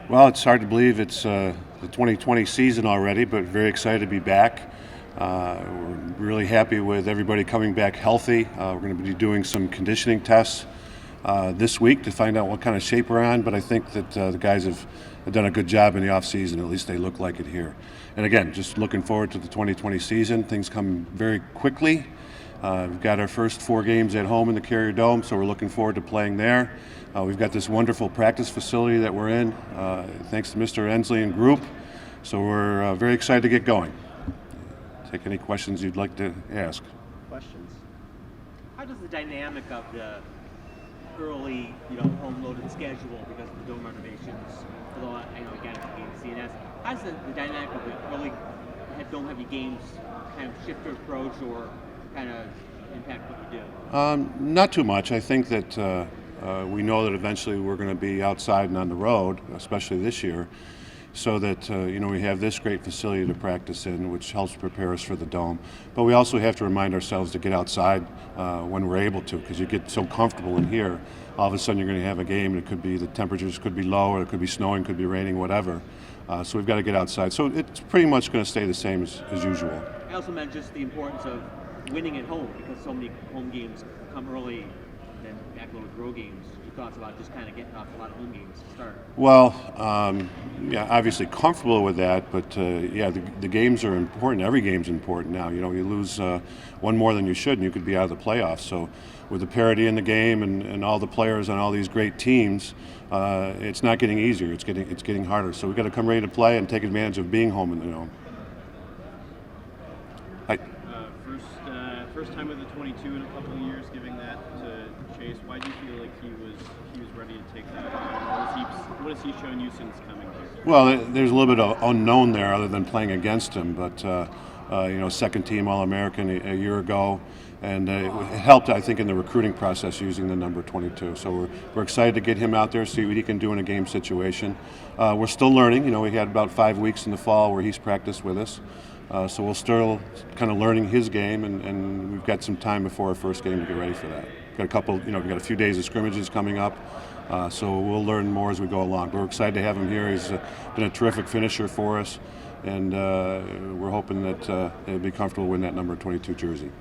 Well, it's hard to believe it's the 2020 season already, but very excited to be back. We're really happy with everybody coming back healthy. We're going to be doing some conditioning tests this week to find out what kind of shape we're on, but I think that the guys have done a good job in the off season. At least they look like it here. And again, just looking forward to the 2020 season. Things come very quickly. We've got our first 4 games at home in the Carrier Dome, so we're looking forward to playing there. We've got this wonderful practice facility that we're in, thanks to Mr. Ensley and group. So we're very excited to get going. Take any questions you'd like to ask. Questions? How does the dynamic of the early, home-loaded schedule because of the dome renovations, although I know again it's being CNS, how does the dynamic of the early dome-heavy games kind of shift your approach or kind of impact what you do? Not too much. I think that we know that eventually we're going to be outside and on the road, especially this year, so that we have this great facility to practice in, which helps prepare us for the dome. But we also have to remind ourselves to get outside when we're able to, because you get so comfortable in here. All of a sudden you're going to have a game, and it could be the temperatures could be low, or it could be snowing, could be raining, whatever. So we've got to get outside. So it's pretty much going to stay the same as usual. I also meant just the importance of winning at home because so many home games come early than backloaded road games. Your thoughts about just kind of getting off a lot of home games to start? Well, yeah, obviously comfortable with that, but the games are important. Every game's important now. You lose one more than you should, and you could be out of the playoffs. So, with the parity in the game and all the players on all these great teams, it's not getting easier. It's getting harder. So we've got to come ready to play and take advantage of being home. Hi. First time with the 22 in a couple of years, giving that to Chase. Why do you feel like he was ready to take that on? What has he shown you since coming here? Well, there's a little bit of unknown there, other than playing against him. But second team All-American a year ago, and it helped, I think, in the recruiting process using the number 22. So we're excited to get him out there, see what he can do in a game situation. We're still learning. We had about 5 weeks in the fall where he's practiced with us. So we'll still kind of learning his game, and we've got some time before our first game to get ready for that. Got a couple, we've got a few days of scrimmages coming up, so we'll learn more as we go along. But we're excited to have him here. He's been a terrific finisher for us, and we're hoping that he'll be comfortable with that number 22 jersey.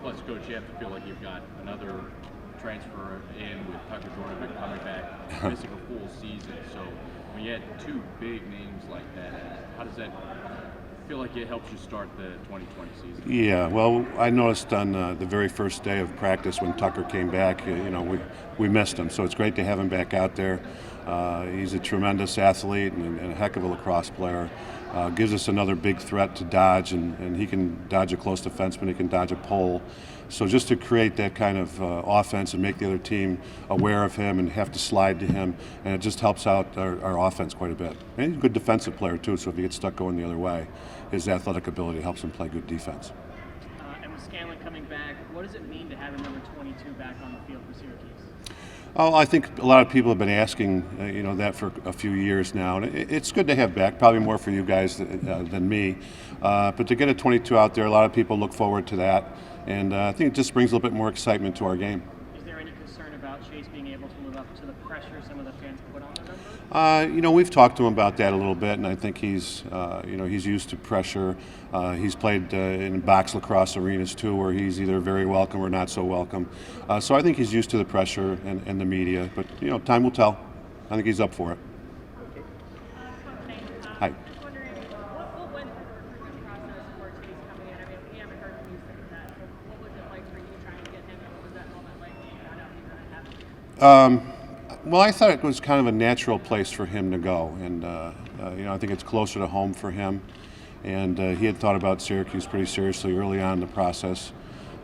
Plus, Coach, you have to feel like you've got another transfer in with Tucker Jordan coming back, missing a full season. So when you had 2 big names like that, how does that feel like it helps you start the 2020 season? Yeah, well, I noticed on the very first day of practice when Tucker came back, we missed him. So it's great to have him back out there. He's a tremendous athlete and a heck of a lacrosse player. Gives us another big threat to dodge, and he can dodge a close defenseman, he can dodge a pole. So just to create that kind of offense and make the other team aware of him and have to slide to him, and it just helps out our offense quite a bit. And he's a good defensive player too, so if he gets stuck going the other way, his athletic ability helps him play good defense. And with Scanlon coming back, what does it mean to have a number 22 back on the field for Syracuse? Oh, I think a lot of people have been asking, that for a few years now. And it's good to have back, probably more for you guys than me. But to get a 22 out there, a lot of people look forward to that. And I think it just brings a little bit more excitement to our game. Is there any concern about Chase being able to live up to the pressure some of the fans put on the number? We've talked to him about that a little bit, and I think he's used to pressure. He's played in box lacrosse arenas too, where he's either very welcome or not so welcome. So I think he's used to the pressure and the media. But time will tell. I think he's up for it. Hi. Just wondering, what went through the recruitment process for Chase coming in? I mean, we haven't heard from you since that. So what was it like for you trying to get him, and what was that moment like when you found out you were going to have him? Well, I thought it was kind of a natural place for him to go, and I think it's closer to home for him. And he had thought about Syracuse pretty seriously early on in the process.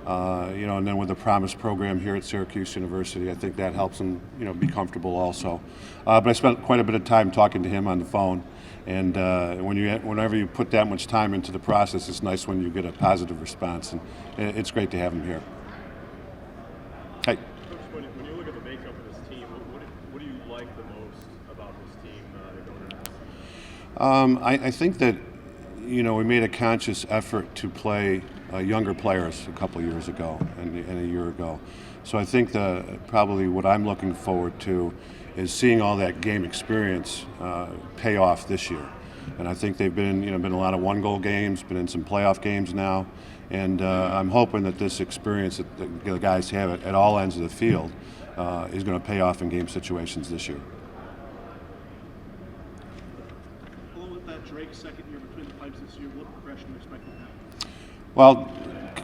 And then with the Promise program here at Syracuse University, I think that helps him, be comfortable also. But I spent quite a bit of time talking to him on the phone, and whenever you put that much time into the process, it's nice when you get a positive response, and it's great to have him here. Hey. Coach, when you look at the makeup of this team, what do you like the most about this team going into this season? I think that we made a conscious effort to play younger players a couple of years ago and a year ago. So I think probably what I'm looking forward to is seeing all that game experience pay off this year. And I think they've been a lot of one-goal games, been in some playoff games now, and I'm hoping that this experience that the guys have at all ends of the field is going to pay off in game situations this year. Along with that, Drake's second year between the pipes this year, what progression do you expect from that? Well,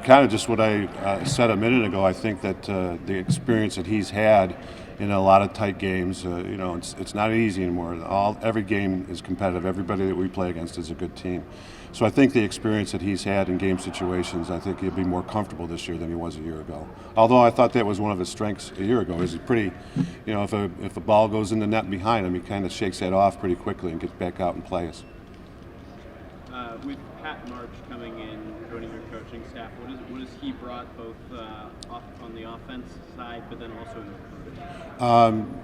kind of just what I said a minute ago. I think that the experience that he's had in a lot of tight games, it's not easy anymore. Every game is competitive. Everybody that we play against is a good team. So I think the experience that he's had in game situations, I think he'll be more comfortable this year than he was a year ago. Although I thought that was one of his strengths a year ago. Is he pretty, if a ball goes in the net behind him, he kind of shakes that off pretty quickly and gets back out and plays. With Pat March coming in, joining your coaching staff, what has he brought both on the offense side, but then also in the recruiting?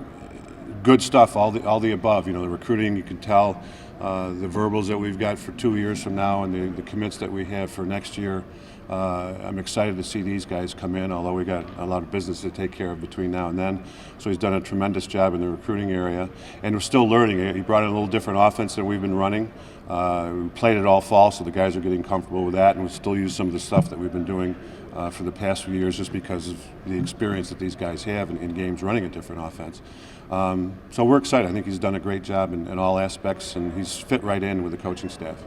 Good stuff, all the above. The recruiting, you can tell the verbals that we've got for 2 years from now and the commits that we have for next year. I'm excited to see these guys come in, although we got a lot of business to take care of between now and then. So he's done a tremendous job in the recruiting area, and we're still learning. He brought in a little different offense than we've been running. We played it all fall, so the guys are getting comfortable with that, and we still use some of the stuff that we've been doing for the past few years just because of the experience that these guys have in games running a different offense. So we're excited. I think he's done a great job in all aspects, and he's fit right in with the coaching staff.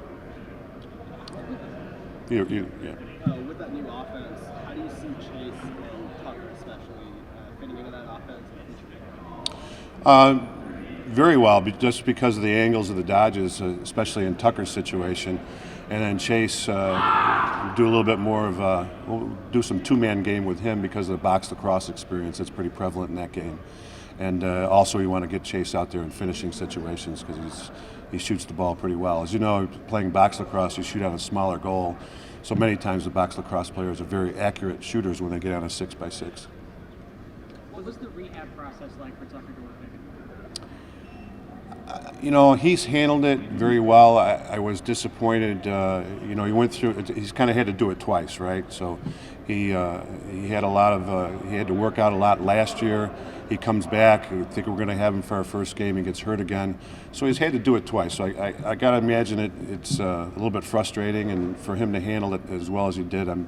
Yeah. With that new offense, how do you see Chase and Tucker especially fitting into that offense in the future? Very well, just because of the angles of the dodges, especially in Tucker's situation. And then Chase, do a little bit more of we'll do some two-man game with him because of the box lacrosse experience that's pretty prevalent in that game. And also, you want to get Chase out there in finishing situations because he shoots the ball pretty well. As you know, playing box lacrosse, you shoot on a smaller goal. So many times the box lacrosse players are very accurate shooters when they get on a 6x6. What was the rehab process like for Tucker Dornick? He's handled it very well. I was disappointed. He went through. He's kind of had to do it twice, right? So he had he had to work out a lot last year. He comes back. I think we're going to have him for our first game. He gets hurt again. So he's had to do it twice. So I got to imagine it's a little bit frustrating, and for him to handle it as well as he did, I'm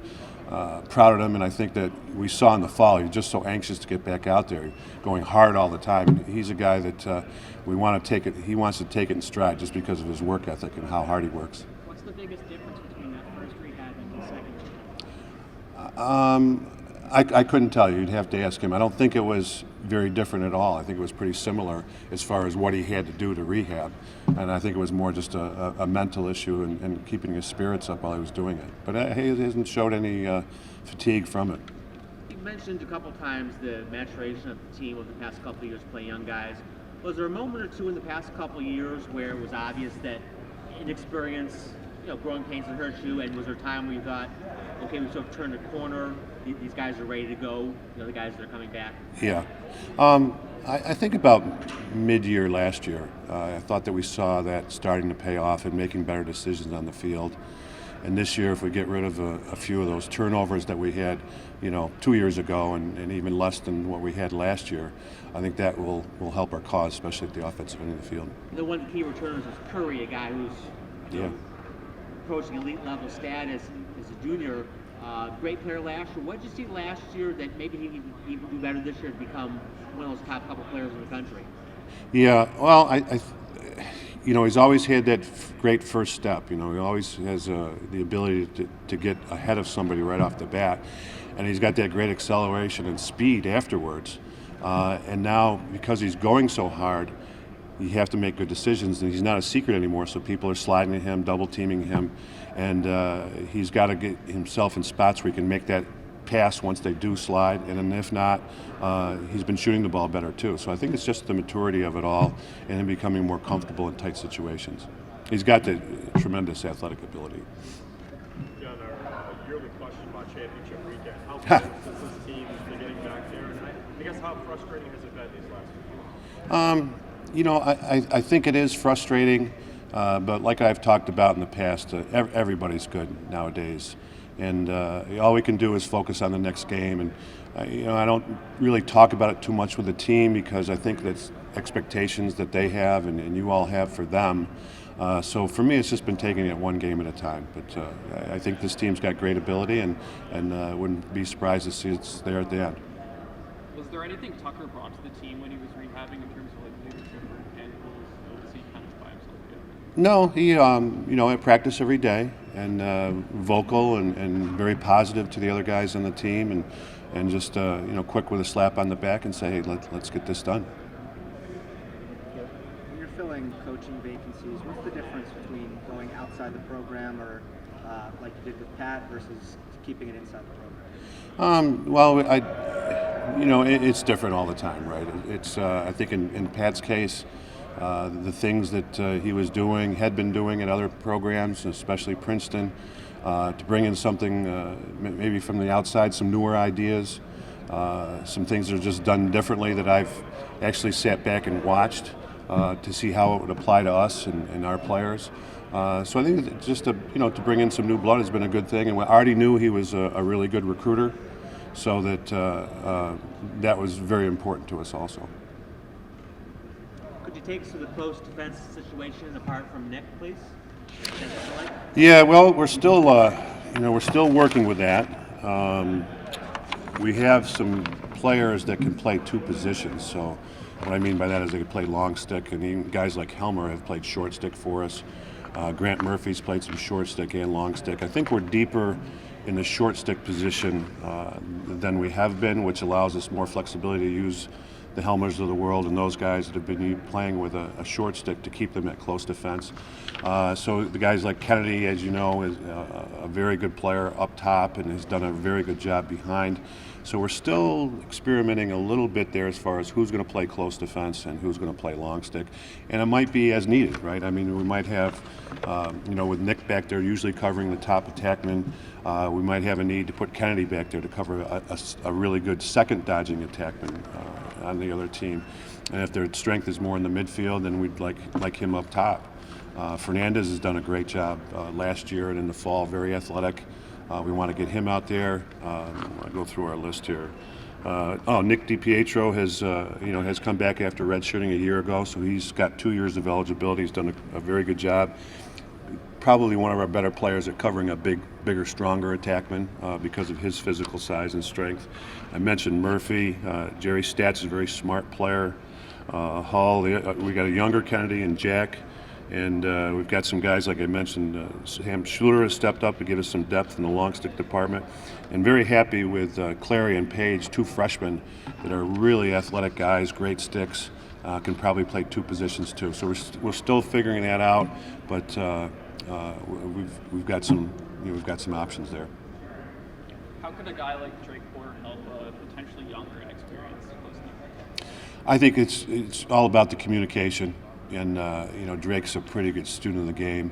proud of him. And I think that we saw in the fall, he's just so anxious to get back out there, going hard all the time. He's a guy that we want to take it. He wants to take it in stride just because of his work ethic and how hard he works. What's the biggest difference between that first rehab and the second? I couldn't tell you. You'd have to ask him. I don't think it was very different at all. I think it was pretty similar as far as what he had to do to rehab. And I think it was more just a mental issue and keeping his spirits up while he was doing it. But he hasn't showed any fatigue from it. You mentioned a couple times the maturation of the team over the past couple of years playing young guys. Was there a moment or two in the past couple of years where it was obvious that inexperience, growing pains would hurt you, and was there a time where you thought, okay, we sort of turned a corner, these guys are ready to go, the guys that are coming back? Yeah. I think about mid-year last year, I thought that we saw that starting to pay off and making better decisions on the field. And this year, if we get rid of a few of those turnovers that we had, 2 years ago and even less than what we had last year, I think that will help our cause, especially at the offensive end of the field. The one key returners is Curry, a guy who's approaching elite level status as a junior. Great player last year. What did you see last year that maybe he can do better this year to become one of those top couple players in the country? Yeah, well, he's always had that great first step. He always has the ability to get ahead of somebody right off the bat. And he's got that great acceleration and speed afterwards. And now, because he's going so hard, you have to make good decisions. And he's not a secret anymore, so people are sliding to him, double-teaming him. And he's got to get himself in spots where he can make that pass once they do slide, and then if not, he's been shooting the ball better too. So I think it's just the maturity of it all and him becoming more comfortable in tight situations. He's got the tremendous athletic ability. John, our yearly question about championship weekend. How close is this team to getting back there? And I guess how frustrating has it been these last few years? I think it is frustrating, but like I've talked about in the past, everybody's good nowadays. And all we can do is focus on the next game. And I don't really talk about it too much with the team because I think that's expectations that they have and you all have for them. So for me, it's just been taking it one game at a time. But I think this team's got great ability, and wouldn't be surprised to see it's there at the end. Was there anything Tucker brought to the team when he was rehabbing in terms of like leadership or intangibles, or was he kind of by himself? No, he at practice every day, and vocal and very positive to the other guys on the team, and just quick with a slap on the back and say, hey, let's get this done. When you're filling coaching vacancies, what's the difference between going outside the program or like you did with Pat versus keeping it inside the program? It's different all the time, right? It's I think in Pat's case, the things that he was doing, had been doing at other programs, especially Princeton, to bring in something maybe from the outside, some newer ideas, some things that are just done differently that I've actually sat back and watched to see how it would apply to us and our players. So I think that just to bring in some new blood has been a good thing, and we already knew he was a really good recruiter, so that was very important to us also. Could you take us to the close defense situation apart from Nick, please? Yeah, well, we're still working with that. We have some players that can play two positions. So what I mean by that is they can play long stick, and even guys like Helmer have played short stick for us. Grant Murphy's played some short stick and long stick. I think we're deeper in the short stick position than we have been, which allows us more flexibility to use the Helmers of the world and those guys that have been playing with a short stick to keep them at close defense. So the guys like Kennedy, as you know, is a very good player up top and has done a very good job behind. So we're still experimenting a little bit there as far as who's going to play close defense and who's going to play long stick. And it might be as needed, right? I mean, we might have, with Nick back there usually covering the top attackman, we might have a need to put Kennedy back there to cover a really good second dodging attackman on the other team. And if their strength is more in the midfield, then we'd like him up top. Fernandez has done a great job last year and in the fall, very athletic. We want to get him out there. I'll go through our list here. Nick DiPietro has come back after redshirting a year ago, so he's got 2 years of eligibility. He's done a very good job. Probably one of our better players at covering a bigger, stronger attackman because of his physical size and strength. I mentioned Murphy. Jerry Statz is a very smart player. Hall, we got a younger Kennedy and Jack. And we've got some guys, like I mentioned, Sam Schuler has stepped up to give us some depth in the long stick department. And very happy with Clary and Page, 2 freshmen that are really athletic guys, great sticks, can probably play 2 positions too. So we're still figuring that out, but we've got some options there. How could a guy like Drake Porter help a potentially younger and experienced listener? I think it's all about the communication. And Drake's a pretty good student of the game,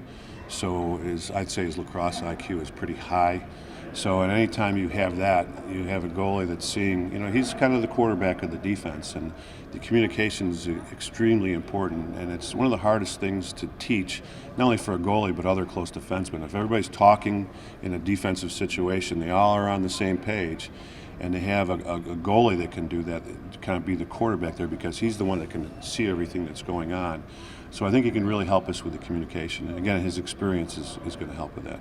so I'd say his lacrosse IQ is pretty high. So at any time you have that, you have a goalie that's seeing, he's kind of the quarterback of the defense, and the communication is extremely important, and it's one of the hardest things to teach, not only for a goalie but other close defensemen. If everybody's talking in a defensive situation, they all are on the same page, and they have a goalie that can do that, to kind of be the quarterback there, because he's the one that can see everything that's going on. So I think he can really help us with the communication. And again, his experience is going to help with that.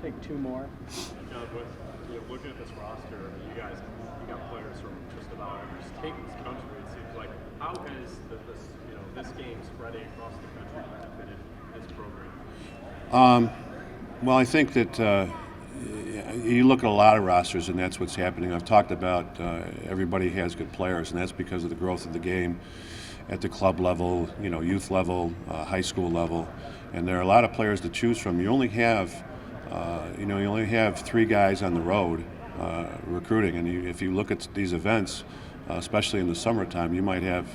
Take 2 more. John, looking at this roster, you got players from just about every state in this country. It seems like, how has this game spreading across the country benefited this program? Well, I think that you look at a lot of rosters, and that's what's happening. I've talked about everybody has good players, and that's because of the growth of the game at the club level, youth level, high school level, and there are a lot of players to choose from. You only have, 3 guys on the road recruiting, and if you look at these events, especially in the summertime, you might have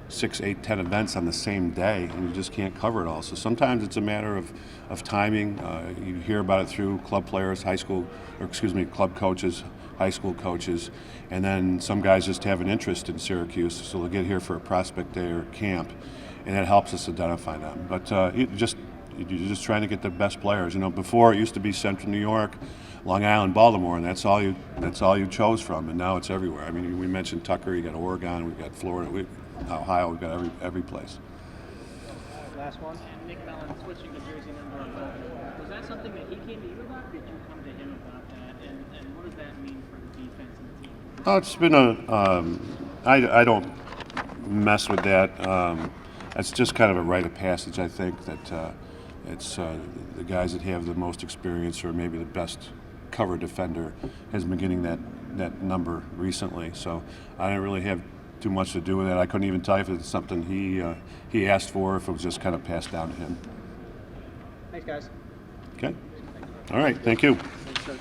6, 8, 10 events on the same day, and you just can't cover it all. So sometimes it's a matter of timing. You hear about it through club players, club coaches, high school coaches, and then some guys just have an interest in Syracuse, so they'll get here for a prospect day or camp, and that helps us identify them. But you're just trying to get the best players. Before it used to be Central New York, Long Island, Baltimore, and that's all you chose from, and now it's everywhere. I mean, we mentioned Tucker, you got Oregon, we got Florida. Ohio, we've got every place. Last one. And Nick Mellon switching to jersey number 11. Was that something that he came to you about? Did you come to him about that? And what does that mean for the defense and the team? Oh, it's been I don't mess with that. It's just kind of a rite of passage. I think that it's the guys that have the most experience or maybe the best cover defender has been getting that number recently. So I didn't really have too much to do with that. I couldn't even tell you if it's something he asked for, or if it was just kind of passed down to him. Thanks, guys. Okay. All right. Thank you. Thanks, sir.